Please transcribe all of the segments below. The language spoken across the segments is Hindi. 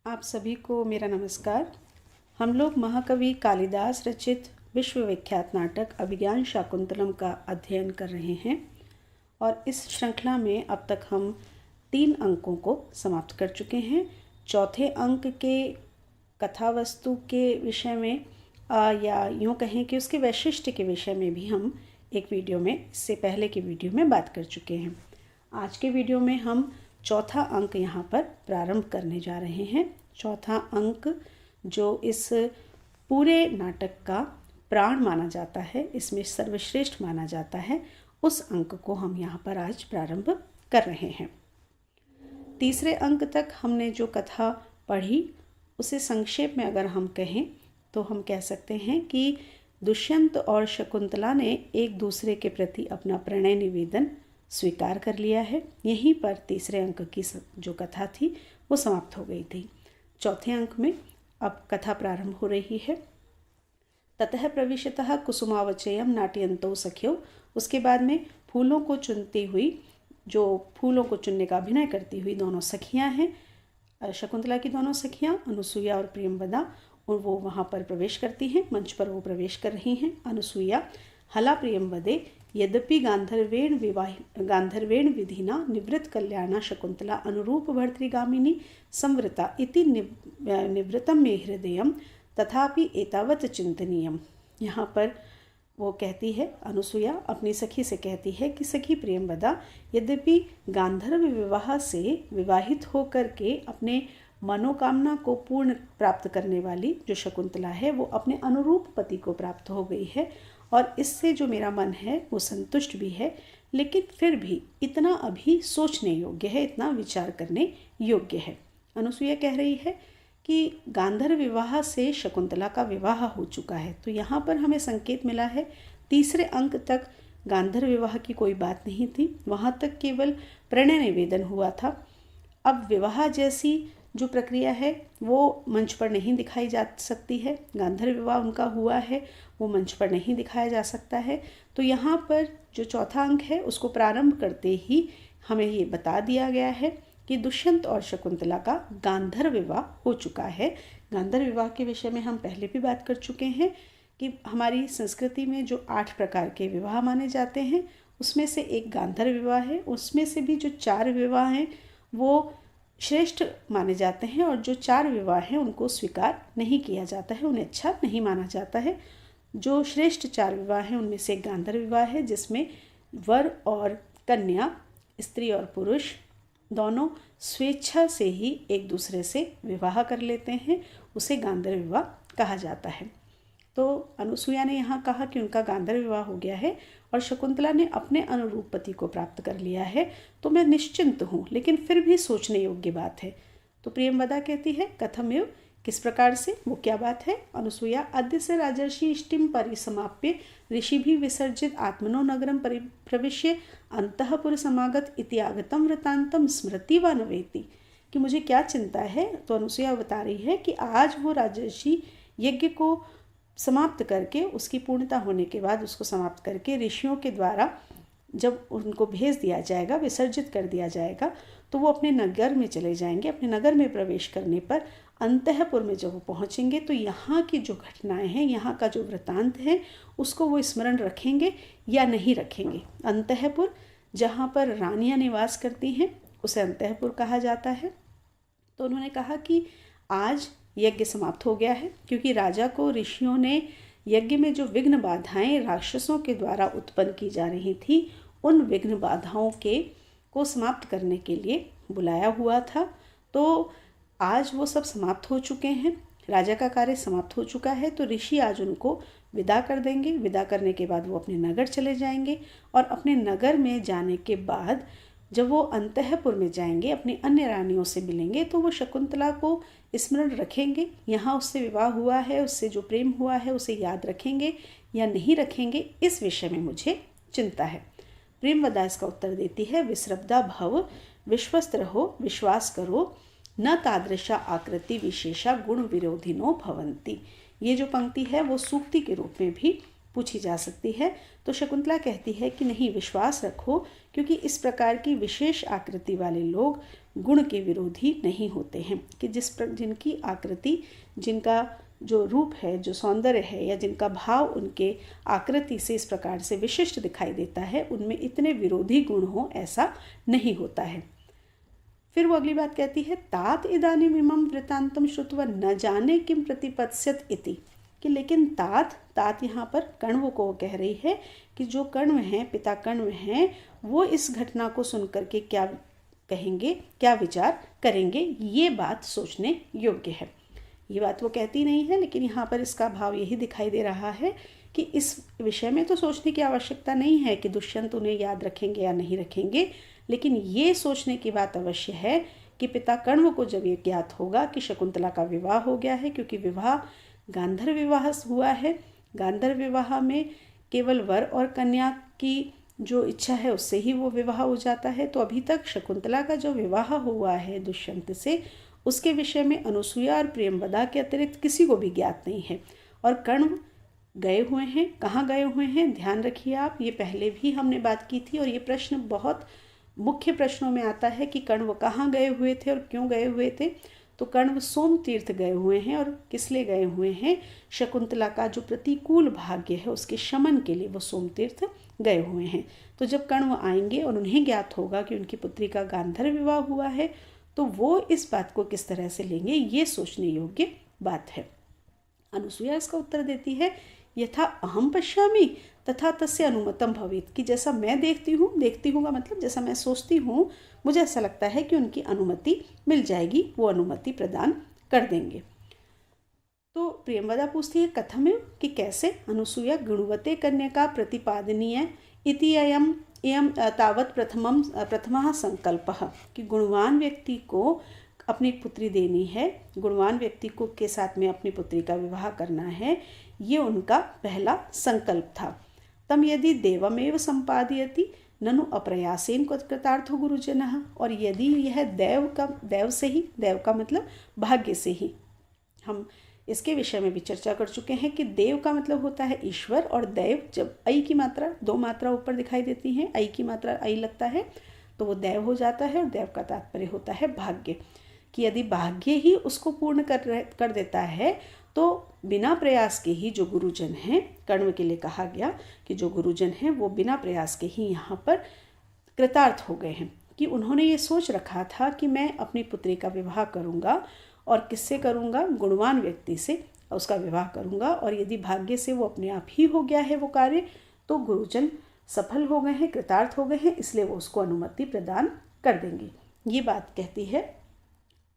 आप सभी को मेरा नमस्कार। हम लोग महाकवि कालिदास रचित विश्वविख्यात नाटक अभिज्ञान शाकुंतलम का अध्ययन कर रहे हैं और इस श्रृंखला में अब तक हम 3 अंकों को समाप्त कर चुके हैं। चौथे अंक के कथावस्तु के विषय में या यूँ कहें कि उसके वैशिष्ट्य के विषय में भी हम एक वीडियो में इससे पहले के वीडियो में बात कर चुके हैं। आज के वीडियो में हम चौथा अंक यहाँ पर प्रारंभ करने जा रहे हैं। चौथा अंक जो इस पूरे नाटक का प्राण माना जाता है, इसमें सर्वश्रेष्ठ माना जाता है, उस अंक को हम यहाँ पर आज प्रारंभ कर रहे हैं। तीसरे अंक तक हमने जो कथा पढ़ी उसे संक्षेप में अगर हम कहें तो हम कह सकते हैं कि दुष्यंत और शकुंतला ने एक दूसरे के प्रति अपना प्रणय निवेदन स्वीकार कर लिया है। यहीं पर तीसरे अंक की जो कथा थी वो समाप्त हो गई थी। चौथे अंक में अब कथा प्रारंभ हो रही है। ततः प्रविशतः कुसुमावचयम नाट्यंतो सख्यो। उसके बाद में फूलों को चुनती हुई, जो फूलों को चुनने का अभिनय करती हुई दोनों सखियां हैं, शकुंतला की दोनों सखियां अनुसुईया और प्रियंवदा, और वो वहाँ पर प्रवेश करती हैं। मंच पर वो प्रवेश कर रही हैं। अनुसुईया हला प्रियंवदे यद्यपि गांधर्वेण विधिना निवृत्त कल्याणा शकुंतला अनुरूप भर्तृगामिनी संवृता इति निवृत्तम मे हृदयम तथापि एतावत चिंतनीयम। यहाँ पर वो कहती है, अनुसुईया अपनी सखी से कहती है कि सखी प्रियंवदा, यद्यपि गांधर्व विवाह से विवाहित होकर के अपने मनोकामना को पूर्ण प्राप्त करने वाली जो शकुंतला है वो अपने अनुरूप पति को प्राप्त हो गई है और इससे जो मेरा मन है वो संतुष्ट भी है, लेकिन फिर भी इतना अभी सोचने योग्य है, इतना विचार करने योग्य है। अनुसुईया कह रही है कि गांधर्व विवाह से शकुंतला का विवाह हो चुका है। तो यहाँ पर हमें संकेत मिला है, तीसरे अंक तक गांधर्व विवाह की कोई बात नहीं थी, वहाँ तक केवल प्रणय निवेदन हुआ था। अब विवाह जैसी जो प्रक्रिया है वो मंच पर नहीं दिखाई जा सकती है। गांधर्व विवाह उनका हुआ है, वो मंच पर नहीं दिखाया जा सकता है। तो यहाँ पर जो चौथा अंक है उसको प्रारंभ करते ही हमें ये बता दिया गया है कि दुष्यंत और शकुंतला का गांधर्व विवाह हो चुका है। गांधर्व विवाह के विषय में हम पहले भी बात कर चुके हैं कि हमारी संस्कृति में जो 8 प्रकार के विवाह माने जाते हैं उसमें से एक गांधर्व विवाह है। उसमें से भी जो 4 विवाह हैं वो श्रेष्ठ माने जाते हैं और जो 4 विवाह हैं उनको स्वीकार नहीं किया जाता है, उन्हें अच्छा नहीं माना जाता है। जो श्रेष्ठ 4 विवाह हैं उनमें से एक गांधर्व विवाह है जिसमें वर और कन्या, स्त्री और पुरुष दोनों स्वेच्छा से ही एक दूसरे से विवाह कर लेते हैं, उसे गांधर्व विवाह कहा जाता है। तो अनुसुईया ने यहाँ कहा कि उनका गांधर्व विवाह हो गया है और शकुंतला ने अपने अनुरूप पति को प्राप्त कर लिया है, तो मैं निश्चिंत हूँ, लेकिन फिर भी सोचने योग्य बात है। तो प्रियंवदा कहती है, कथमेव, किस प्रकार से, वो क्या बात है। अनुसुईया, अद्य से राजर्षि इष्टिम परिसमाप्य ऋषि भी विसर्जित आत्मनो नगरम प्रविश्य अंतःपुर समागत इति आगतम वृतांतम स्मृति व नवेति, कि मुझे क्या चिंता है। तो अनुसुईया बता रही है कि आज वो राजर्षि यज्ञ को समाप्त करके, उसकी पूर्णता होने के बाद उसको समाप्त करके ऋषियों के द्वारा जब उनको भेज दिया जाएगा, विसर्जित कर दिया जाएगा, तो वो अपने नगर में चले जाएंगे। अपने नगर में प्रवेश करने पर अंतःपुर में जब वो पहुँचेंगे तो यहाँ की जो घटनाएं हैं, यहाँ का जो वृतांत है, उसको वो स्मरण रखेंगे या नहीं रखेंगे। अंतःपुर जहाँ पर रानियाँ निवास करती हैं उसे अंतःपुर कहा जाता है। तो उन्होंने कहा कि आज यज्ञ समाप्त हो गया है, क्योंकि राजा को ऋषियों ने यज्ञ में जो विघ्न बाधाएं राक्षसों के द्वारा उत्पन्न की जा रही थी, उन विघ्न बाधाओं को समाप्त करने के लिए बुलाया हुआ था। तो आज वो सब समाप्त हो चुके हैं, राजा का कार्य समाप्त हो चुका है, तो ऋषि आज उनको विदा कर देंगे। विदा करने के बाद वो अपने नगर चले जाएंगे और अपने नगर में जाने के बाद जब वो अंतःपुर में जाएंगे, अपनी अन्य रानियों से मिलेंगे, तो वो शकुंतला को स्मरण रखेंगे। यहाँ उससे विवाह हुआ है, उससे जो प्रेम हुआ है उसे याद रखेंगे या नहीं रखेंगे, इस विषय में मुझे चिंता है। प्रियंवदा इसका उत्तर देती है, विस्रब्धा भव, विश्वस्त रहो, विश्वास करो, न तादृशा आकृति विशेषा गुण विरोधिनो भवंती। ये जो पंक्ति है वो सूक्ति के रूप में भी पूछी जा सकती है। तो शकुंतला कहती है कि नहीं, विश्वास रखो, क्योंकि इस प्रकार की विशेष आकृति वाले लोग गुण के विरोधी नहीं होते हैं, कि जिनकी आकृति, जिनका जो रूप है, जो सौंदर्य है, या जिनका भाव उनके आकृति से इस प्रकार से विशिष्ट दिखाई देता है, उनमें इतने विरोधी गुण हो, ऐसा नहीं होता है। फिर वो अगली बात कहती है, तात इदानीम इमं वृत्तांतम श्रुत्वा न जाने किम प्रतिपत्स्यत इति, कि लेकिन तात यहाँ पर कण्व को कह रही है कि जो कण्व हैं, पिता कण्व हैं, वो इस घटना को सुन करके क्या कहेंगे, क्या विचार करेंगे, ये बात सोचने योग्य है। ये बात वो कहती नहीं है, लेकिन यहाँ पर इसका भाव यही दिखाई दे रहा है कि इस विषय में तो सोचने की आवश्यकता नहीं है कि दुष्यंत उन्हें याद रखेंगे या नहीं रखेंगे, लेकिन ये सोचने की बात अवश्य है कि पिता कण्व को जब ये ज्ञात होगा कि शकुंतला का विवाह हो गया है, क्योंकि विवाह गांधर्व विवाह हुआ है, गांधर्व विवाह में केवल वर और कन्या की जो इच्छा है उससे ही वो विवाह हो जाता है। तो अभी तक शकुंतला का जो विवाह हुआ है दुष्यंत से, उसके विषय में अनुसुईया और प्रियंवदा के अतिरिक्त किसी को भी ज्ञात नहीं है। और कण्व गए हुए हैं, कहाँ गए हुए हैं, ध्यान रखिए आप, ये पहले भी हमने बात की थी और ये प्रश्न बहुत मुख्य प्रश्नों में आता है कि कण्व कहाँ गए हुए थे और क्यों गए हुए थे। तो कण्व सोम तीर्थ गए हुए हैं, और किस लिए गए हुए हैं, शकुंतला का जो प्रतिकूल भाग्य है उसके शमन के लिए वो सोम तीर्थ गए हुए हैं। तो जब कण्व आएंगे और उन्हें ज्ञात होगा कि उनकी पुत्री का गांधर्व विवाह हुआ है, तो वो इस बात को किस तरह से लेंगे, ये सोचने योग्य बात है। अनुसुईया इसका उत्तर देती है, यथा अहम पश्यामि तथा तस्य अनुमतम भवेत्, कि जैसा मैं देखती हूँ का मतलब जैसा मैं सोचती हूँ, मुझे ऐसा लगता है कि उनकी अनुमति मिल जाएगी, वो अनुमति प्रदान कर देंगे। तो प्रियंवदा पूछती है, कथम, कि कैसे। अनुसुईया, गुणवते कन्या प्रतिपादनीय इति अयम तावत् प्रथमः संकल्पः, कि गुणवान व्यक्ति को अपनी पुत्री देनी है, गुणवान व्यक्ति को के साथ में अपनी पुत्री का विवाह करना है, ये उनका पहला संकल्प था। तम यदि देवमेव संपादयति ननु अप्रयासेन कृतार्थो गुरुजनः, और यदि यह देव से ही, देव का मतलब भाग्य से ही, हम इसके विषय में भी चर्चा कर चुके हैं कि देव का मतलब होता है ईश्वर, और देव जब ऐ की मात्रा, दो मात्रा ऊपर दिखाई देती हैं, ऐ की मात्रा ऐ लगता है तो वो देव हो जाता है, और देव का तात्पर्य होता है भाग्य, कि यदि भाग्य ही उसको पूर्ण कर देता है तो बिना प्रयास के ही जो गुरुजन हैं, कण्व के लिए कहा गया कि जो गुरुजन हैं वो बिना प्रयास के ही यहाँ पर कृतार्थ हो गए हैं, कि उन्होंने ये सोच रखा था कि मैं अपनी पुत्री का विवाह करूँगा, और किससे करूँगा, गुणवान व्यक्ति से उसका विवाह करूँगा, और यदि भाग्य से वो अपने आप ही हो गया है वो कार्य, तो गुरुजन सफल हो गए हैं, कृतार्थ हो गए हैं, इसलिए वो उसको अनुमति प्रदान कर देंगे। ये बात कहती है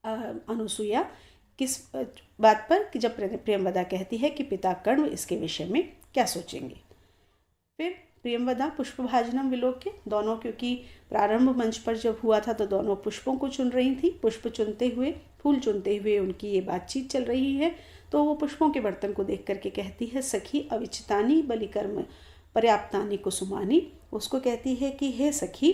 अनुसुईया, किस बात पर, कि जब प्रियंवदा कहती है कि पिता कण्व इसके विषय में क्या सोचेंगे। फिर प्रियंवदा पुष्पभाजनम विलोक्य, दोनों, क्योंकि प्रारंभ मंच पर जब हुआ था तो दोनों पुष्पों को चुन रही थी, पुष्प चुनते हुए, फूल चुनते हुए उनकी ये बातचीत चल रही है, तो वो पुष्पों के बर्तन को देख करके कहती है, सखी अविचितानी बलिकर्म पर्याप्तानी कुसुमानी, उसको कहती है कि हे सखी,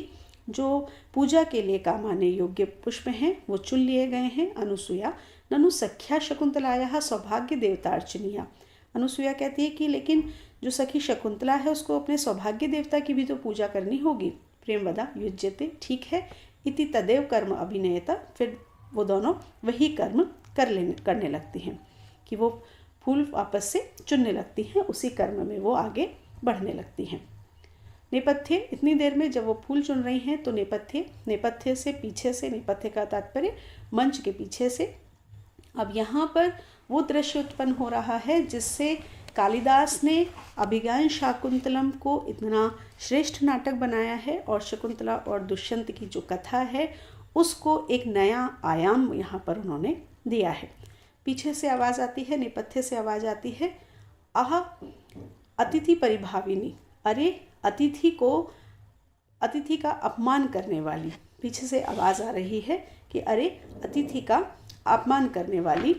जो पूजा के लिए काम आने योग्य पुष्प हैं वो चुन लिए गए हैं। अनुसुईया, ननु सख्या शकुंतलाया सौभाग्य देवतार्चनीया, अनुसुईया कहती है कि लेकिन जो सखी शकुंतला है उसको अपने सौभाग्य देवता की भी तो पूजा करनी होगी। प्रियंवदा, युज्यते, ठीक है, इति तदेव कर्म अभिनयता, फिर वो दोनों वही कर्म करने लगती हैं, कि वो फूल वापस से चुनने लगती हैं, उसी कर्म में वो आगे बढ़ने लगती हैं। नेपथ्य, इतनी देर में जब वो फूल चुन रही हैं तो नेपथ्य से, पीछे से, नेपथ्य का तात्पर्य मंच के पीछे से, अब यहाँ पर वो दृश्य उत्पन्न हो रहा है जिससे कालिदास ने अभिज्ञान शाकुंतलम को इतना श्रेष्ठ नाटक बनाया है, और शकुंतला और दुष्यंत की जो कथा है उसको एक नया आयाम यहाँ पर उन्होंने दिया है। पीछे से आवाज़ आती है, नेपथ्य से आवाज़ आती है, आह अतिथि परिभाविनी, अरे अतिथि का अपमान करने वाली, पीछे से आवाज़ आ रही है कि अरे अतिथि का अपमान करने वाली।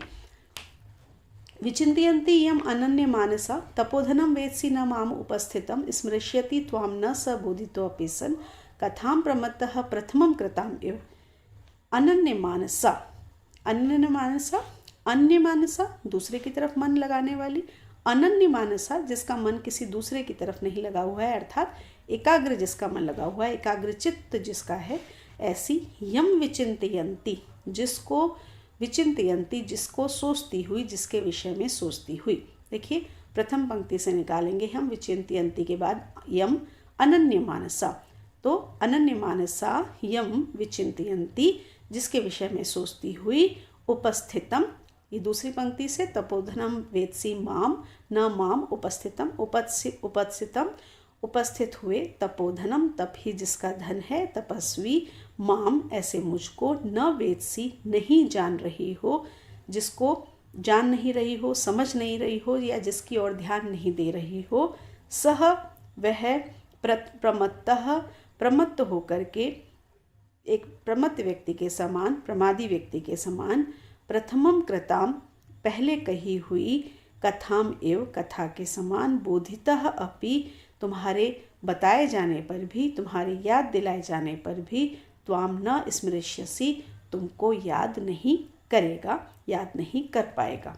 विचिन्तयन्ति यम अनन्य मानसा तपोधनम वेत्सि न माम उपस्थितम स्मृष्यति त्वाम न स बोधितोऽपि सन् कथां प्रमत्तः प्रथमं कृताम् इव। अन्य मानसा, दूसरे की तरफ मन लगाने वाली, अनन्य मानसा जिसका मन किसी दूसरे की तरफ नहीं लगा हुआ है, अर्थात एकाग्र जिसका मन लगा हुआ है, एकाग्र चित्त जिसका है, ऐसी यम विचिंतयन्ति जिसको विचिंतयन्ति जिसको सोचती हुई, जिसके विषय में सोचती हुई। देखिए प्रथम पंक्ति से निकालेंगे हम विचिंतयन्ति के बाद यम अनन्य मानसा, तो अनन्य मानसा यम विचिंतयन्ति जिसके विषय में सोचती हुई, उपस्थितम, ये दूसरी पंक्ति से तपोधनम वेत्सी माम न माम उपस्थितम, उपस्थितम उपस्थित हुए, तपोधनम तप ही जिसका धन है, तपस्वी माम ऐसे मुझको, न वेत्सी नहीं जान रही हो, जिसको जान नहीं रही हो, समझ नहीं रही हो या जिसकी ओर ध्यान नहीं दे रही हो, सह वह प्रमत्तः प्रमत्त होकर के एक प्रमत्त व्यक्ति के समान, प्रमादी व्यक्ति के समान, प्रथमम कृताम पहले कही हुई, कथाम एव कथा के समान, बोधितः अपि तुम्हारे बताए जाने पर भी, तुम्हारे याद दिलाए जाने पर भी, त्वाम न स्मृष्यसि तुमको याद नहीं करेगा, याद नहीं कर पाएगा।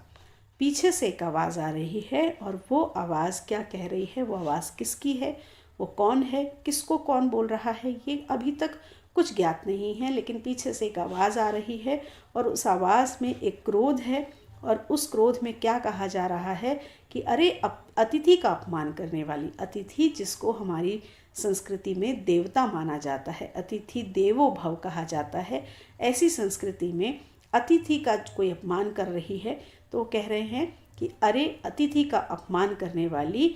पीछे से एक आवाज़ आ रही है और वो आवाज़ क्या कह रही है, वो आवाज़ किसकी है, वो कौन है, किसको कौन बोल रहा है, ये अभी तक कुछ ज्ञात नहीं है, लेकिन पीछे से एक आवाज़ आ रही है और उस आवाज़ में एक क्रोध है और उस क्रोध में क्या कहा जा रहा है कि अरे अतिथि का अपमान करने वाली, अतिथि जिसको हमारी संस्कृति में देवता माना जाता है, अतिथि देवो भव कहा जाता है, ऐसी संस्कृति में अतिथि का कोई अपमान कर रही है, तो कह रहे हैं कि अरे अतिथि का अपमान करने वाली,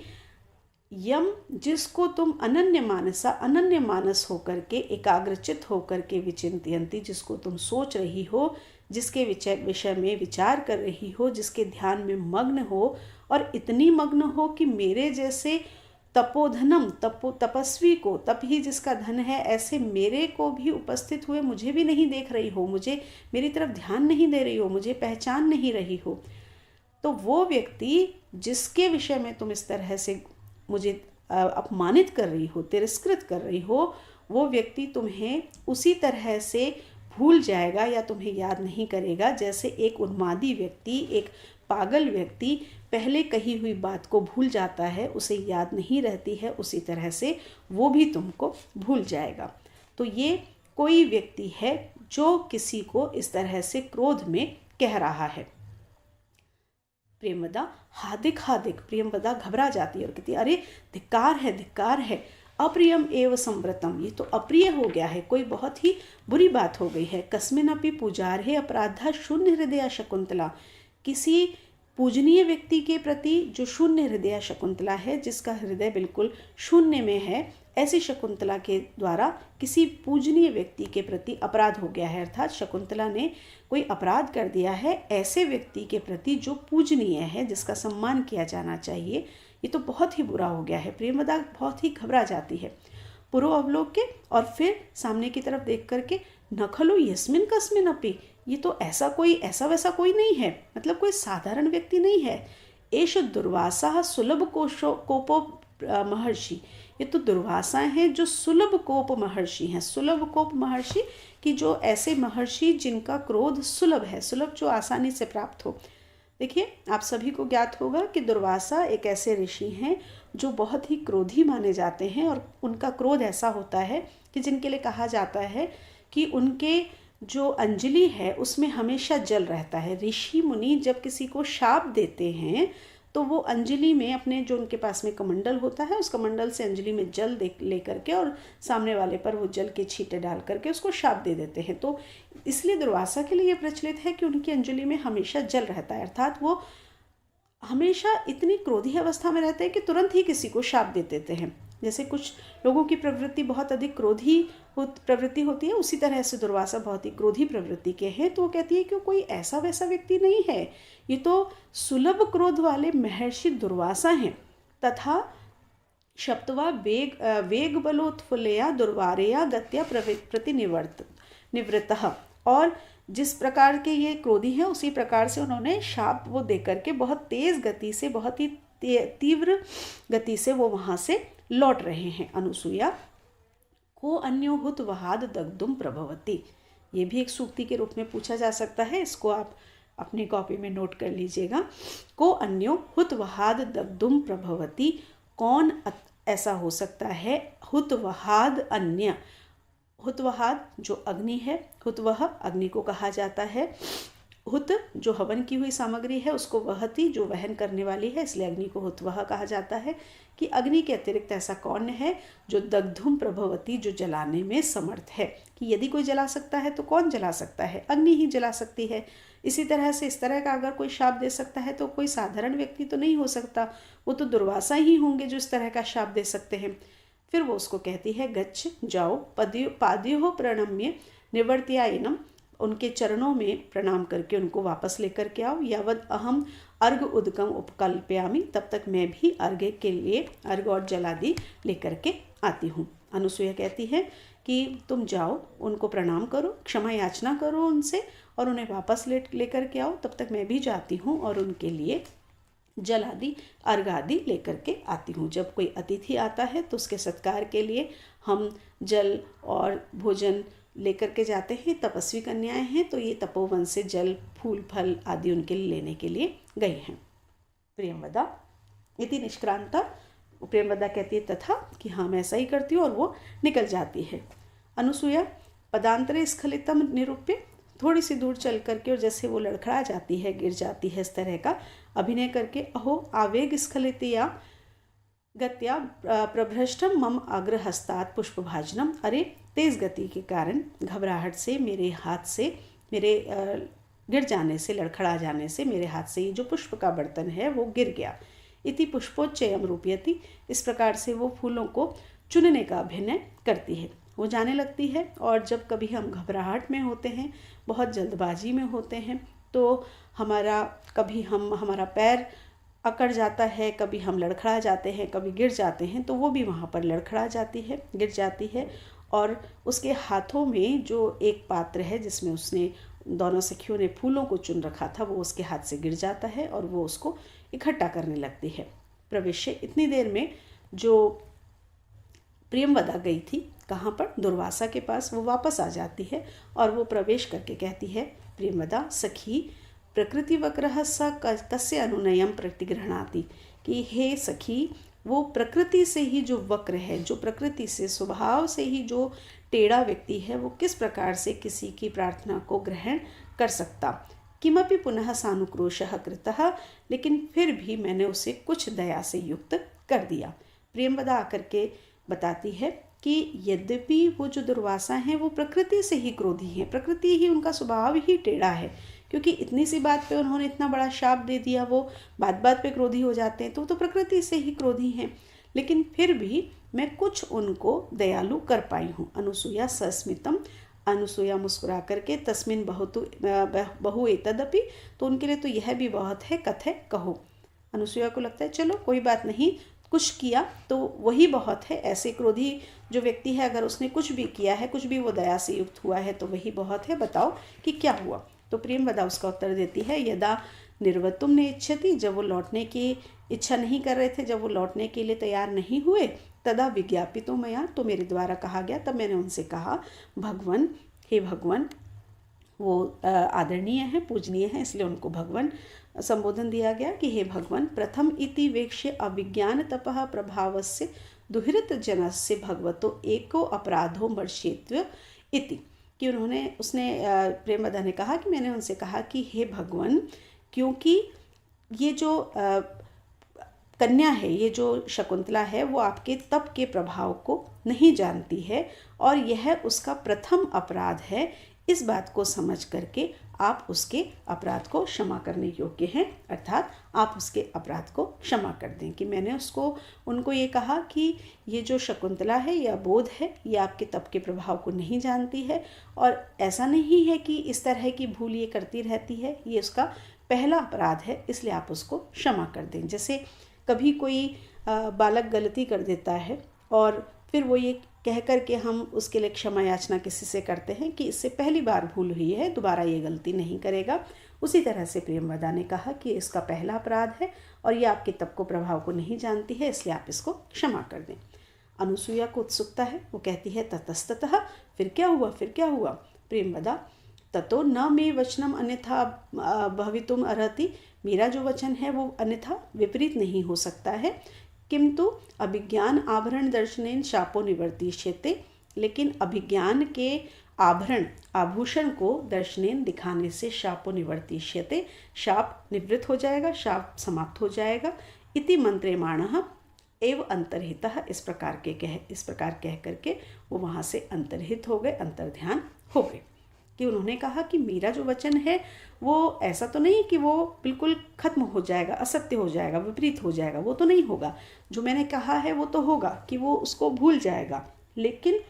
यम जिसको तुम अनन्य मानसा, अनन्य मानस होकर के, एकाग्रचित होकर के, विचिंतयन्ति जिसको तुम सोच रही हो, जिसके विषय में विचार कर रही हो, जिसके ध्यान में मग्न हो और इतनी मग्न हो कि मेरे जैसे तपोधनम तपस्वी को, तप ही जिसका धन है, ऐसे मेरे को भी उपस्थित हुए मुझे भी नहीं देख रही हो, मुझे मेरी तरफ ध्यान नहीं दे रही हो, मुझे पहचान नहीं रही हो, तो वो व्यक्ति जिसके विषय में तुम इस तरह से मुझे अपमानित कर रही हो, तिरस्कृत कर रही हो, वो व्यक्ति तुम्हें उसी तरह से भूल जाएगा या तुम्हें याद नहीं करेगा जैसे एक उन्मादी व्यक्ति, एक पागल व्यक्ति पहले कही हुई बात को भूल जाता है, उसे याद नहीं रहती है, उसी तरह से वो भी तुमको भूल जाएगा। तो ये कोई व्यक्ति है जो किसी को इस तरह से क्रोध में कह रहा है। प्रेमदा हादिक हादिक, प्रेमदा घबरा जाती है और कहती है अरे धिक्कार है, अप्रियम एव संव्रतम, ये तो अप्रिय हो गया है, कोई बहुत ही बुरी बात हो गई है। कस्मिन अपि पूजार्हे अपराधा शून्य हृदय शकुंतला, किसी पूजनीय व्यक्ति के प्रति जो शून्य हृदय शकुंतला है, जिसका हृदय बिल्कुल शून्य में है, ऐसी शकुंतला के द्वारा किसी पूजनीय व्यक्ति के प्रति अपराध हो गया है, अर्थात शकुंतला ने कोई अपराध कर दिया है ऐसे व्यक्ति के प्रति जो पूजनीय है, जिसका सम्मान किया जाना चाहिए, ये तो बहुत ही बुरा हो गया है। प्रेमदा बहुत ही घबरा जाती है। पूर्व अवलोक के और फिर सामने की तरफ देख करके, न खलु यस्मिन कस्मिन अपि, ये तो ऐसा वैसा कोई नहीं है, मतलब कोई साधारण व्यक्ति नहीं है। एष दुर्वासा सुलभ कोपो महर्षि, ये तो दुर्वासा हैं जो सुलभ कोप महर्षि हैं। सुलभ कोप महर्षि कि जो ऐसे महर्षि जिनका क्रोध सुलभ है, सुलभ जो आसानी से प्राप्त हो। देखिए आप सभी को ज्ञात होगा कि दुर्वासा एक ऐसे ऋषि हैं जो बहुत ही क्रोधी माने जाते हैं और उनका क्रोध ऐसा होता है कि जिनके लिए कहा जाता है कि उनके जो अंजलि है उसमें हमेशा जल रहता है। ऋषि मुनि जब किसी को शाप देते हैं तो वो अंजलि में अपने जो उनके पास में कमंडल होता है, उस कमंडल से अंजलि में जल ले करके और सामने वाले पर वो जल के छींटे डाल करके उसको शाप दे देते हैं। तो इसलिए दुर्वासा के लिए प्रचलित है कि उनकी अंजलि में हमेशा जल रहता है, अर्थात वो हमेशा इतनी क्रोधी अवस्था में रहते हैं कि तुरंत ही किसी को शाप दे देते हैं। जैसे कुछ लोगों की प्रवृत्ति बहुत अधिक क्रोधी प्रवृत्ति होती है, उसी तरह से दुर्वासा बहुत ही क्रोधी प्रवृत्ति के हैं। तो वो कहती है कि कोई ऐसा वैसा व्यक्ति नहीं है, ये तो सुलभ क्रोध वाले महर्षि दुर्वासा हैं। तथा शब्दवा वेग बलोत्फुल्लया दुर्वारेया गत्या निवृत्तः, और जिस प्रकार के ये क्रोधी हैं उसी प्रकार से उन्होंने शाप वो दे करके बहुत तेज गति से, बहुत ही तीव्र गति से वो वहाँ से लौट रहे हैं। अनुसूया को अन्योहुत वहाद दग्धुम प्रभवती, ये भी एक सूक्ति के रूप में पूछा जा सकता है। इसको आप अपनी कॉपी में नोट कर लीजिएगा। को अन्यो हुतवहाद दग्धुम प्रभवती, कौन ऐसा हो सकता है। हुतवहाद अन्य, हुतवहाद जो अग्नि है, हुतवह अग्नि को कहा जाता है। हुत जो हवन की हुई सामग्री है उसको वहती जो वहन करने वाली है, इसलिए अग्नि को हुतवह कहा जाता है। कि अग्नि के अतिरिक्त ऐसा कौन है जो दग्धुम प्रभवती, जो जलाने में समर्थ है। कि यदि कोई जला सकता है तो कौन जला सकता है, अग्नि ही जला सकती है। इसी तरह से इस तरह का अगर कोई शाप दे सकता है तो कोई साधारण व्यक्ति तो नहीं हो सकता, वो तो दुर्वासा ही होंगे जो इस तरह का शाप दे सकते हैं। फिर वो उसको कहती है गच्छ, जाओ, पाद्यो प्रणम्य निवर्त्यायनम, उनके चरणों में प्रणाम करके उनको वापस लेकर के आओ। यावद अहम अर्घ उदकम उपकल्पयामि, तब तक मैं भी अर्घ के लिए अर्घ और जलादि लेकर के आती हूँ। अनुसुईया कहती है कि तुम जाओ, उनको प्रणाम करो, क्षमा याचना करो उनसे और उन्हें वापस लेकर के आओ। तब तक मैं भी जाती हूँ और उनके लिए जल आदि अर्घ आदि लेकर के आती हूँ। जब कोई अतिथि आता है तो उसके सत्कार के लिए हम जल और भोजन लेकर के जाते हैं। तपस्वी कन्याएं हैं तो ये तपोवन से जल, फूल, फल आदि उनके लिए लेने के लिए गए हैं। प्रियंवदा इति निष्क्रांता, प्रियंवदा कहती है तथा, कि हाँ मैं ऐसा ही करती हूँ, और वो निकल जाती है। अनुसुईया पदांतरे स्खलितम निरूप्य, थोड़ी सी दूर चल करके और जैसे वो लड़खड़ा जाती है, गिर जाती है, इस तरह का अभिनय करके, अहो आवेग स्खलितया गत्या प्रभ्रष्टम मम अग्रहस्तात् पुष्पभाजनम, अरे तेज गति के कारण घबराहट से मेरे हाथ से, मेरे गिर जाने से, लड़खड़ा जाने से मेरे हाथ से ये जो पुष्प का बर्तन है वो गिर गया। इति पुष्पोच्चयम रूपयति, इस प्रकार से वो फूलों को चुनने का अभिनय करती है। वो जाने लगती है और जब कभी हम घबराहट में होते हैं, बहुत जल्दबाजी में होते हैं, तो हमारा पैर अकड़ जाता है, कभी हम लड़खड़ा जाते हैं, कभी गिर जाते हैं, तो वो भी वहाँ पर लड़खड़ा जाती है, गिर जाती है। और उसके हाथों में जो एक पात्र है जिसमें उसने, दोनों सखियों ने फूलों को चुन रखा था, वो उसके हाथ से गिर जाता है और वो उसको इकट्ठा करने लगती है। प्रवेश्य, इतनी देर में जो प्रियंवदा गई थी, कहाँ पर, दुर्वासा के पास, वो वापस आ जाती है और वो प्रवेश करके कहती है, प्रियंवदा सखी प्रकृति वक्रः स कस्य अनुनयम प्रतिगृह्णाति, कि हे सखी, वो प्रकृति से ही जो वक्र है, जो प्रकृति से, स्वभाव से ही जो टेढ़ा व्यक्ति है, वो किस प्रकार से किसी की प्रार्थना को ग्रहण कर सकता। किमपि पुनः सानुक्रोशः कृतः, लेकिन फिर भी मैंने उसे कुछ दया से युक्त कर दिया। प्रियंवदा आकर के बताती है कि यद्यपि वो जो दुर्वासा हैं वो प्रकृति से ही क्रोधी हैं, प्रकृति ही उनका स्वभाव ही टेढ़ा है, क्योंकि इतनी सी बात पे उन्होंने इतना बड़ा शाप दे दिया, वो बात बात पे क्रोधी हो जाते हैं, तो प्रकृति से ही क्रोधी हैं। लेकिन फिर भी मैं कुछ उनको दयालु कर पाई हूँ। अनुसुईया सस्मितम, अनुसुईया मुस्कुरा करके, तस्मिन बहु एतदपि, तो उनके लिए तो यह भी बहुत है, कथे कहो। अनुसुईया को लगता है चलो कोई बात नहीं, कुछ किया तो वही बहुत है। ऐसे क्रोधी जो व्यक्ति है, अगर उसने कुछ भी किया है, कुछ भी वो दया से युक्त हुआ है, तो वही बहुत है, बताओ कि क्या हुआ। तो प्रियंवदा उसका उत्तर देती है, यदा निर्वतुम ने इच्छति, जब वो लौटने की इच्छा नहीं कर रहे थे, जब वो लौटने के लिए तैयार नहीं हुए, तदा विज्ञापितो मया, तो मेरे द्वारा कहा गया, तब मैंने उनसे कहा, भगवन, हे भगवन, वो आदरणीय है, पूजनीय है, इसलिए उनको भगवन संबोधन दिया गया कि हे भगवन, प्रथम इति वेक्ष्य अविज्ञान तपः प्रभावस्य दुहित जनस्य भगवतो एको अपराधो मर्ष्येत्व इति, कि उसने प्रियंवदा ने कहा कि मैंने उनसे कहा कि हे भगवन, क्योंकि ये जो कन्या है, ये जो शकुंतला है, वो आपके तप के प्रभाव को नहीं जानती है और यह उसका प्रथम अपराध है। इस बात को समझ करके आप उसके अपराध को क्षमा करने योग्य हैं, अर्थात आप उसके अपराध को क्षमा कर दें। कि मैंने उनको ये कहा कि ये जो शकुंतला है, यह बोध है, ये आपके तप के प्रभाव को नहीं जानती है और ऐसा नहीं है कि इस तरह की भूल ये करती रहती है, ये उसका पहला अपराध है, इसलिए आप उसको क्षमा कर दें। जैसे कभी कोई बालक गलती कर देता है और फिर वो ये कह कर के हम उसके लिए क्षमा याचना किसी से करते हैं कि इससे पहली बार भूल हुई है, दोबारा ये गलती नहीं करेगा। उसी तरह से प्रियंवदा ने कहा कि इसका पहला अपराध है और ये आपके तप को प्रभाव को नहीं जानती है, इसलिए आप इसको क्षमा कर दें। अनुसुईया को उत्सुकता है, वो कहती है ततस्ततः, फिर क्या हुआ, फिर क्या हुआ। प्रियंवदा, ततो न मे वचनम अन्यथा भवितुम अर्हति, मेरा जो वचन है वो अन्यथा विपरीत नहीं हो सकता है। किंतु अभिज्ञान आभरण दर्शनेन शापो निवर्तिष्यते, लेकिन अभिज्ञान के आभरण आभूषण को दर्शनेन दिखाने से शापो निवर्तिष्यते, शाप निवृत्त हो जाएगा, शाप समाप्त हो जाएगा। इति मंत्रेमाणः एव अंतर्हितः, इस प्रकार कह करके वो वहाँ से अंतर्हित हो गए, अंतर्ध्यान हो गए। कि उन्होंने कहा कि मेरा जो वचन है वो ऐसा तो नहीं कि वो बिल्कुल खत्म हो जाएगा, असत्य हो जाएगा, विपरीत हो जाएगा, वो तो नहीं होगा। जो मैंने कहा है वो तो होगा कि वो उसको भूल जाएगा, लेकिन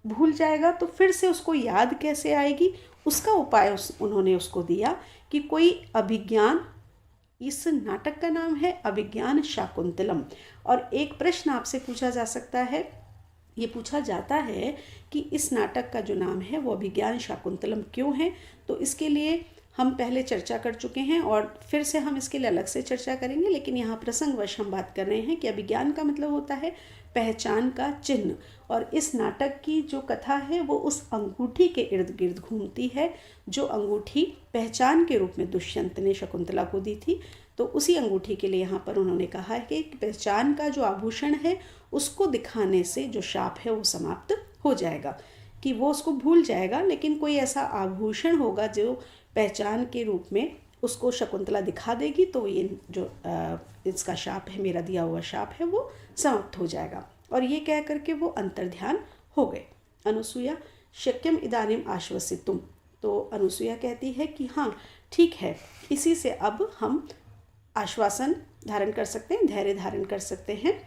भूल जाएगा तो फिर से उसको याद कैसे आएगी, उसका उपाय उन्होंने उसको दिया कि कोई अभिज्ञान, इस नाटक का नाम है अभिज्ञान शाकुंतलम। और एक प्रश्न आपसे पूछा जा सकता है, ये पूछा जाता है कि इस नाटक का जो नाम है वो अभिज्ञान शाकुंतलम क्यों है। तो इसके लिए हम पहले चर्चा कर चुके हैं और फिर से हम इसके लिए अलग से चर्चा करेंगे, लेकिन यहाँ प्रसंगवश हम बात कर रहे हैं कि अभिज्ञान का मतलब होता है पहचान का चिन्ह। और इस नाटक की जो कथा है वो उस अंगूठी के इर्द गिर्द घूमती है, जो अंगूठी पहचान के रूप में दुष्यंत ने शकुंतला को दी थी। तो उसी अंगूठी के लिए यहाँ पर उन्होंने कहा है कि पहचान का जो आभूषण है उसको दिखाने से जो शाप है वो समाप्त हो जाएगा, कि वो उसको भूल जाएगा, लेकिन कोई ऐसा आभूषण होगा जो पहचान के रूप में उसको शकुंतला दिखा देगी, तो ये जो इसका शाप है, मेरा दिया हुआ शाप है, वो समाप्त हो जाएगा। और ये कह करके वो अंतर्ध्यान हो गए। अनुसुया शक्यम इदानीम आश्वसितुम, तो अनुसुया कहती है कि हाँ ठीक है, इसी से अब हम आश्वासन धारण कर सकते हैं, धैर्य धारण कर सकते हैं।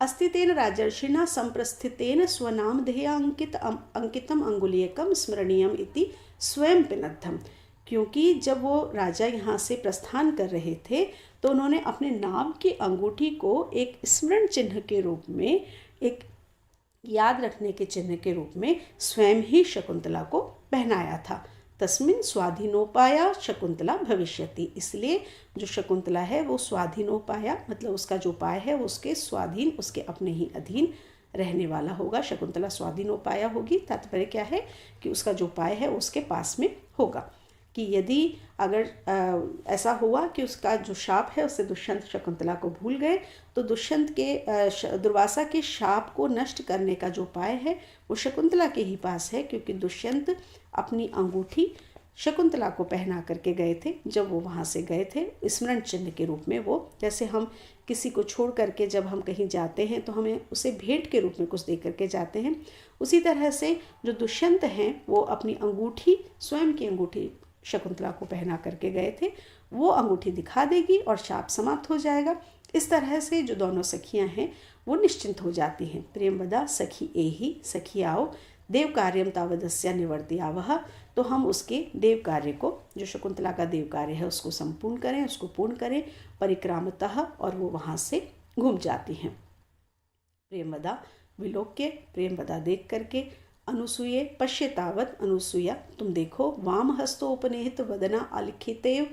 अस्तितेन राजर्षिणा संप्रस्थितेन स्वनामधेया अंकितम अंगुलीयकम स्मरणीयम इति स्वयं पिनद्धम, क्योंकि जब वो राजा यहाँ से प्रस्थान कर रहे थे तो उन्होंने अपने नाम की अंगूठी को एक स्मरण चिन्ह के रूप में, एक याद रखने के चिन्ह के रूप में स्वयं ही शकुंतला को पहनाया था। तस्मिन् स्वाधीनोपाया शकुंतला भविष्यति, इसलिए जो शकुंतला है वो स्वाधीनोपाया, मतलब उसका जो उपाय है वो उसके स्वाधीन, उसके अपने ही अधीन रहने वाला होगा। शकुंतला स्वाधीनोपाया होगी, तात्पर्य क्या है कि उसका जो उपाय है उसके पास में होगा। कि यदि अगर ऐसा हुआ कि उसका जो शाप है उससे दुष्यंत शकुंतला को भूल गए, तो दुष्यंत के दुर्वासा के शाप को नष्ट करने का जो उपाय है वो शकुंतला के ही पास है, क्योंकि दुष्यंत अपनी अंगूठी शकुंतला को पहना करके गए थे। जब वो वहाँ से गए थे स्मरण चिन्ह के रूप में, वो जैसे हम किसी को छोड़ करके जब हम कहीं जाते हैं तो हमें उसे भेंट के रूप में कुछ दे करके जाते हैं, उसी तरह से जो दुष्यंत हैं वो अपनी अंगूठी, स्वयं की अंगूठी शकुंतला को पहना करके गए थे, वो अंगूठी दिखा देगी और शाप समाप्त हो जाएगा। इस तरह से जो दोनों सखियां हैं वो निश्चिंत हो जाती हैं। प्रियंवदा सखी एहि, सखी आओ देव कार्यम तावदस्य निवर्त्यावह, तो हम उसके देव कार्य को, जो शकुंतला का देव कार्य है उसको संपूर्ण करें, उसको पूर्ण करें परिक्रामतः, और वो वहाँ से घूम जाती हैं। प्रियंवदा विलोक्य, प्रियंवदा देख करके, अनुसूये पश्यतावत, अनुसूया तुम देखो, वाम हस्तोपनेहित वदना अलिखितेव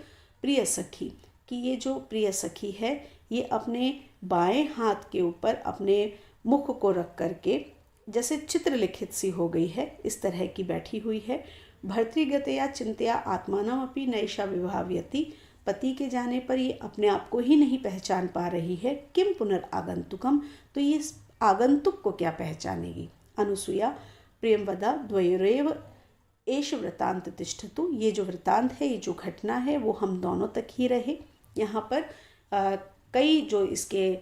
प्रिय सखी, कि ये जो प्रिय सखी है ये अपने बाएं हाथ के ऊपर अपने मुख को रख करके जैसे चित्र लिखित सी हो गई है, इस तरह की बैठी हुई है। भर्तृगतया चिंतया आत्मानम अपि नैषा विभाव्यति, पति के जाने पर ये अपने आप को ही नहीं पहचान पा रही है। किम पुनर्आगंतुकम, तो ये आगंतुक को क्या पहचानेगी। अनुसूया प्रियंवदा द्वयोरेव एष वृतांत तिष्ठतु, ये जो वृतांत है, ये जो घटना है वो हम दोनों तक ही रहे। यहाँ पर कई जो इसके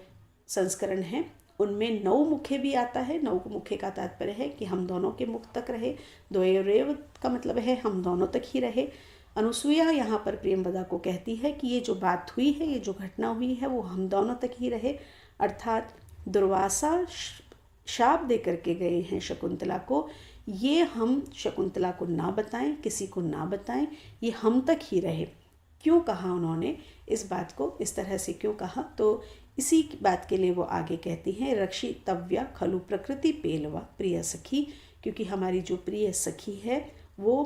संस्करण हैं उनमें नौ मुखे भी आता है। नौ मुखे का तात्पर्य है कि हम दोनों के मुख तक रहे। द्वयोरेव का मतलब है हम दोनों तक ही रहे। अनुसूया यहाँ पर प्रियंवदा को कहती है कि ये जो बात हुई है, ये जो घटना हुई है वो हम दोनों तक ही रहे, अर्थात दुर्वासा शाप दे करके गए हैं शकुंतला को, ये हम शकुंतला को ना बताएं, किसी को ना बताएं, ये हम तक ही रहे। क्यों कहा उन्होंने इस बात को, इस तरह से क्यों कहा, तो इसी बात के लिए वो आगे कहती हैं, रक्षितव्या खलु प्रकृति पेलवा प्रिय सखी, क्योंकि हमारी जो प्रिय सखी है वो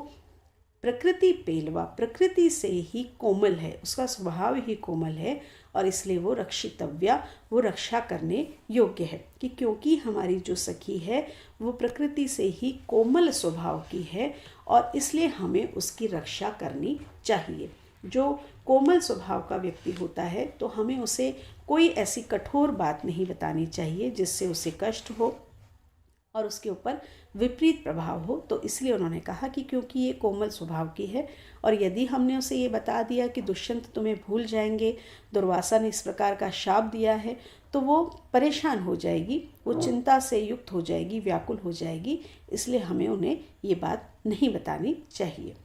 प्रकृति पेलवा, प्रकृति से ही कोमल है, उसका स्वभाव ही कोमल है, और इसलिए वो रक्षितव्या, वो रक्षा करने योग्य है। कि क्योंकि हमारी जो सखी है वो प्रकृति से ही कोमल स्वभाव की है और इसलिए हमें उसकी रक्षा करनी चाहिए। जो कोमल स्वभाव का व्यक्ति होता है तो हमें उसे कोई ऐसी कठोर बात नहीं बतानी चाहिए जिससे उसे कष्ट हो और उसके ऊपर विपरीत प्रभाव हो। तो इसलिए उन्होंने कहा कि क्योंकि ये कोमल स्वभाव की है और यदि हमने उसे ये बता दिया कि दुष्यंत तुम्हें भूल जाएंगे, दुर्वासा ने इस प्रकार का शाप दिया है, तो वो परेशान हो जाएगी, वो चिंता से युक्त हो जाएगी, व्याकुल हो जाएगी। इसलिए हमें उन्हें ये बात नहीं बतानी चाहिए।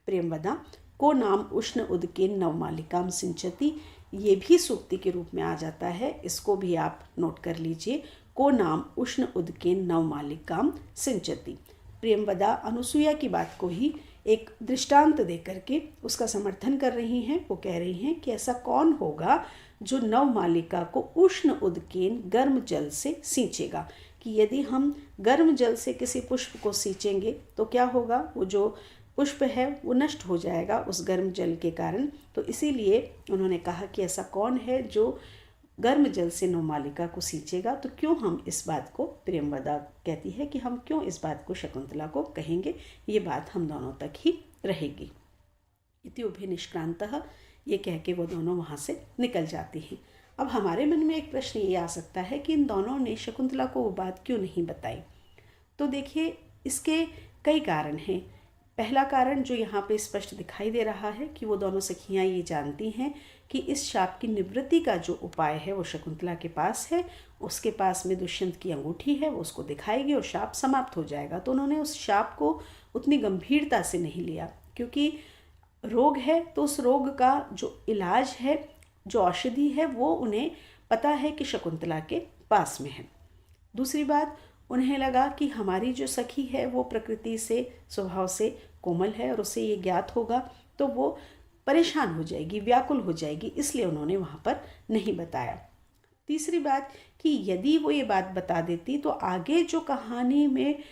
प्रियंवदा को नाम उष्ण उदकेन नवमालिकाम सिंचती, ये भी सूक्ति के रूप में आ जाता है, इसको भी आप नोट कर लीजिए। को नाम उष्ण उदकेन नवमालिकाम सिंचती। प्रियंवदा अनुसुईया की बात को ही एक दृष्टांत दे करके उसका समर्थन कर रही हैं। वो कह रही हैं कि ऐसा कौन होगा जो नवमालिका को उष्ण उदकेन गर्म जल से सींचेगा, कि यदि हम गर्म जल से किसी पुष्प को सींचेंगे तो क्या होगा, वो जो पुष्प है वो नष्ट हो जाएगा उस गर्म जल के कारण। तो इसीलिए उन्होंने कहा कि ऐसा कौन है जो गर्म जल से नवमालिका को सींचेगा। तो क्यों हम इस बात को, प्रियंवदा कहती है कि हम क्यों इस बात को शकुंतला को कहेंगे, ये बात हम दोनों तक ही रहेगी। इति उभे निष्क्रांतः, ये कह के वो दोनों वहाँ से निकल जाती हैं। अब हमारे मन में एक प्रश्न ये आ सकता है कि इन दोनों ने शकुंतला को वो बात क्यों नहीं बताई। तो देखिए, इसके कई कारण हैं। पहला कारण जो यहाँ पे स्पष्ट दिखाई दे रहा है कि वो दोनों सखियाँ ये जानती हैं कि इस शाप की निवृत्ति का जो उपाय है वो शकुंतला के पास है। उसके पास में दुष्यंत की अंगूठी है, वो उसको दिखाएगी और शाप समाप्त हो जाएगा। तो उन्होंने उस शाप को उतनी गंभीरता से नहीं लिया, क्योंकि रोग है तो उस रोग का जो इलाज है, जो औषधि है, वो उन्हें पता है कि शकुंतला के पास में है। दूसरी बात, उन्हें लगा कि हमारी जो सखी है वो प्रकृति से, स्वभाव से कोमल है और उसे ये ज्ञात होगा तो वो परेशान हो जाएगी, व्याकुल हो जाएगी, इसलिए उन्होंने वहाँ पर नहीं बताया। तीसरी बात कि यदि वो ये बात बता देती तो आगे जो कहानी में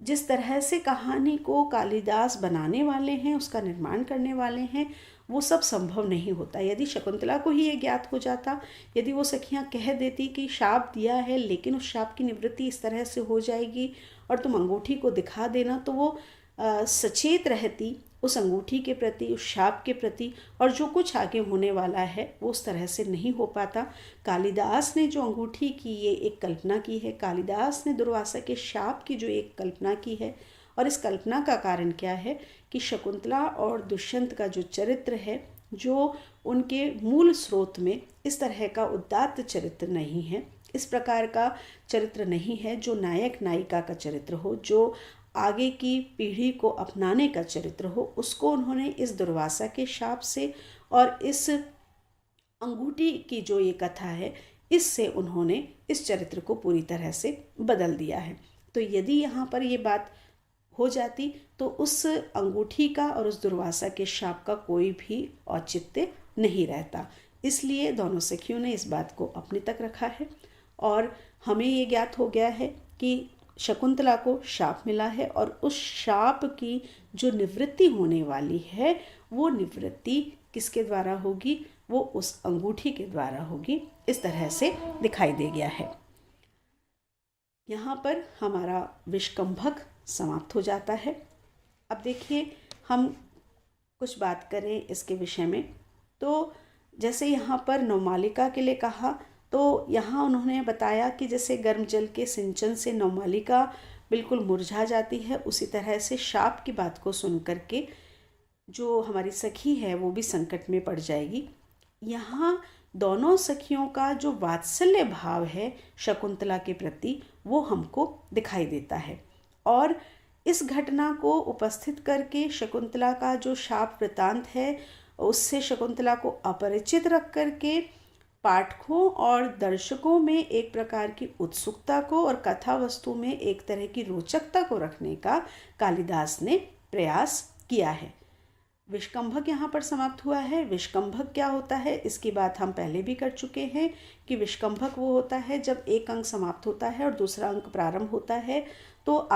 जिस तरह से कहानी को कालिदास बनाने वाले हैं, उसका निर्माण करने वाले हैं, वो सब संभव नहीं होता। यदि शकुंतला को ही ये ज्ञात हो जाता, यदि वो सखियाँ कह देती कि शाप दिया है लेकिन उस शाप की निवृत्ति इस तरह से हो जाएगी और तुम अंगूठी को दिखा देना, तो वो सचेत रहती उस अंगूठी के प्रति, उस शाप के प्रति, और जो कुछ आगे होने वाला है वो उस तरह से नहीं हो पाता। कालिदास ने जो अंगूठी की ये एक कल्पना की है, कालिदास ने दुर्वासा के शाप की जो एक कल्पना की है, और इस कल्पना का कारण क्या है कि शकुंतला और दुष्यंत का जो चरित्र है, जो उनके मूल स्रोत में इस तरह का उदात्त चरित्र नहीं है, इस प्रकार का चरित्र नहीं है जो नायक नायिका का चरित्र हो, जो आगे की पीढ़ी को अपनाने का चरित्र हो, उसको उन्होंने इस दुर्वासा के शाप से और इस अंगूठी की जो ये कथा है, इससे उन्होंने इस चरित्र को पूरी तरह से बदल दिया है। तो यदि यहाँ पर ये बात हो जाती तो उस अंगूठी का और उस दुर्वासा के शाप का कोई भी औचित्य नहीं रहता। इसलिए दोनों सखियों ने इस बात को अपने तक रखा है और हमें ये ज्ञात हो गया है कि शकुंतला को शाप मिला है और उस शाप की जो निवृत्ति होने वाली है वो निवृत्ति किसके द्वारा होगी, वो उस अंगूठी के द्वारा होगी। इस तरह से दिखाई दे गया है। यहाँ पर हमारा विष्कंभक समाप्त हो जाता है। अब देखिए, हम कुछ बात करें इसके विषय में। तो जैसे यहाँ पर नवमालिका के लिए कहा, तो यहाँ उन्होंने बताया कि जैसे गर्म जल के सिंचन से नवमालिका बिल्कुल मुरझा जाती है, उसी तरह से शाप की बात को सुन करके जो हमारी सखी है वो भी संकट में पड़ जाएगी। यहाँ दोनों सखियों का जो वात्सल्य भाव है शकुंतला के प्रति, वो हमको दिखाई देता है। और इस घटना को उपस्थित करके शकुंतला का जो शाप वृतांत है, उससे शकुंतला को अपरिचित रख करके पाठकों और दर्शकों में एक प्रकार की उत्सुकता को और कथा वस्तु में एक तरह की रोचकता को रखने का कालिदास ने प्रयास किया है। विष्कंभक यहाँ पर समाप्त हुआ है। विष्कंभक क्या होता है, इसकी बात हम पहले भी कर चुके हैं कि विष्कंभक वो होता है जब एक अंक समाप्त होता है और दूसरा अंक प्रारंभ होता है, तो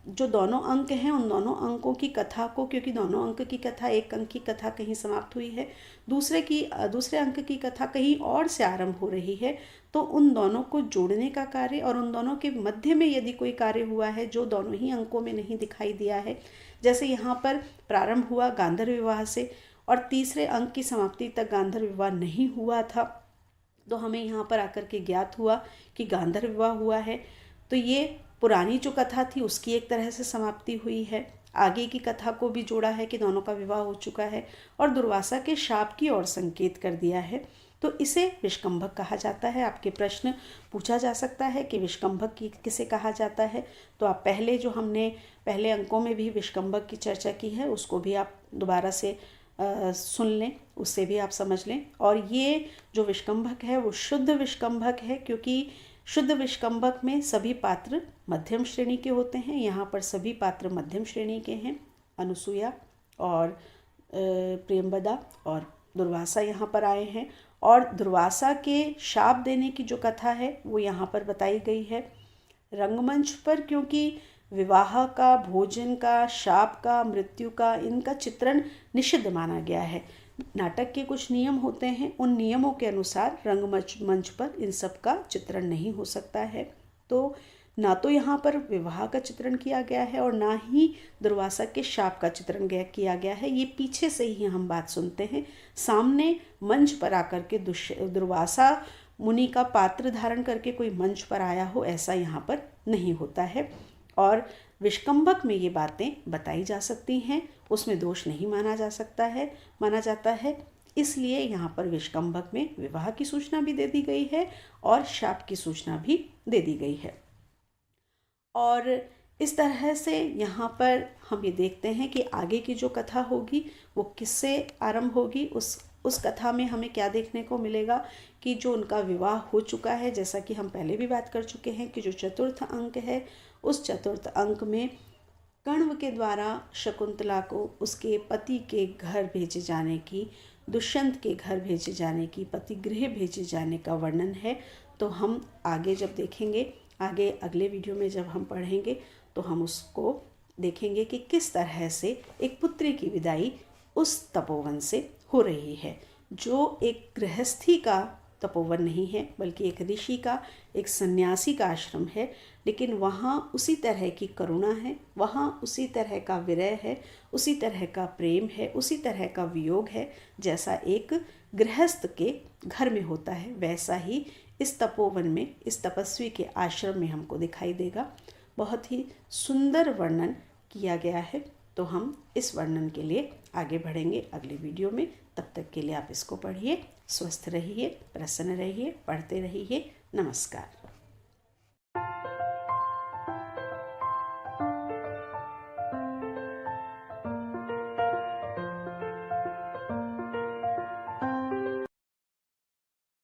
जो दोनों अंक हैं उन दोनों अंकों की कथा को, क्योंकि दोनों अंक की कथा, एक अंक की कथा कहीं समाप्त हुई है, दूसरे अंक की कथा कहीं और से आरंभ हो रही है, तो उन दोनों को जोड़ने का कार्य और उन दोनों के मध्य में यदि कोई कार्य हुआ है जो दोनों ही अंकों में नहीं दिखाई दिया है, जैसे यहाँ पर प्रारंभ हुआ गांधर्व विवाह से और तीसरे अंक की समाप्ति तक गांधर्व विवाह नहीं हुआ था, तो हमें यहाँ पर आकर के ज्ञात हुआ कि गांधर्व विवाह हुआ है। तो ये पुरानी जो कथा थी उसकी एक तरह से समाप्ति हुई है, आगे की कथा को भी जोड़ा है कि दोनों का विवाह हो चुका है और दुर्वासा के शाप की ओर संकेत कर दिया है, तो इसे विष्कंभक कहा जाता है। आपके प्रश्न पूछा जा सकता है कि विष्कंभक किसे कहा जाता है, तो आप पहले जो हमने पहले अंकों में भी विष्कंभक की चर्चा की है उसको भी आप दोबारा से सुन लें, उससे भी आप समझ लें। और ये जो विष्कंभक है वो शुद्ध विष्कंभक है, क्योंकि शुद्ध विष्कंभक में सभी पात्र मध्यम श्रेणी के होते हैं। यहाँ पर सभी पात्र मध्यम श्रेणी के हैं, अनुसूया और प्रियंवदा और दुर्वासा यहाँ पर आए हैं, और दुर्वासा के शाप देने की जो कथा है वो यहाँ पर बताई गई है। रंगमंच पर क्योंकि विवाह का, भोजन का, शाप का, मृत्यु का, इनका चित्रण निषिद्ध माना गया है। नाटक के कुछ नियम होते हैं, उन नियमों के अनुसार रंगमंच पर इन सब का चित्रण नहीं हो सकता है। तो ना तो यहाँ पर विवाह का चित्रण किया गया है और ना ही दुर्वासा के शाप का चित्रण किया गया है। ये पीछे से ही हम बात सुनते हैं, सामने मंच पर आकर के दुर्वासा मुनि का पात्र धारण करके कोई मंच पर आया हो, ऐसा यहाँ पर नहीं होता है। और विष्कंभक में ये बातें बताई जा सकती हैं, उसमें दोष नहीं माना जाता है। इसलिए यहाँ पर विष्कंभक में विवाह की सूचना भी दे दी गई है और शाप की सूचना भी दे दी गई है। और इस तरह से यहाँ पर हम ये देखते हैं कि आगे की जो कथा होगी वो किससे आरंभ होगी। उस कथा में हमें क्या देखने को मिलेगा कि जो उनका विवाह हो चुका है, जैसा कि हम पहले भी बात कर चुके हैं कि जो चतुर्थ अंक है, उस चतुर्थ अंक में कण्व के द्वारा शकुंतला को उसके पति के घर भेजे जाने की, दुष्यंत के घर भेजे जाने की, पति गृह भेजे जाने का वर्णन है। तो हम आगे जब देखेंगे, आगे अगले वीडियो में जब हम पढ़ेंगे तो हम उसको देखेंगे कि किस तरह से एक पुत्री की विदाई उस तपोवन से हो रही है, जो एक गृहस्थी का तपोवन नहीं है बल्कि एक ऋषि का, एक सन्यासी का आश्रम है। लेकिन वहाँ उसी तरह की करुणा है, वहाँ उसी तरह का विरह है, उसी तरह का प्रेम है, उसी तरह का वियोग है जैसा एक गृहस्थ के घर में होता है, वैसा ही इस तपोवन में, इस तपस्वी के आश्रम में हमको दिखाई देगा। बहुत ही सुंदर वर्णन किया गया है। तो हम इस वर्णन के लिए आगे बढ़ेंगे अगले वीडियो में। तब तक के लिए आप इसको पढ़िए, स्वस्थ रहिए, प्रसन्न रहिए, पढ़ते रहिए। नमस्कार।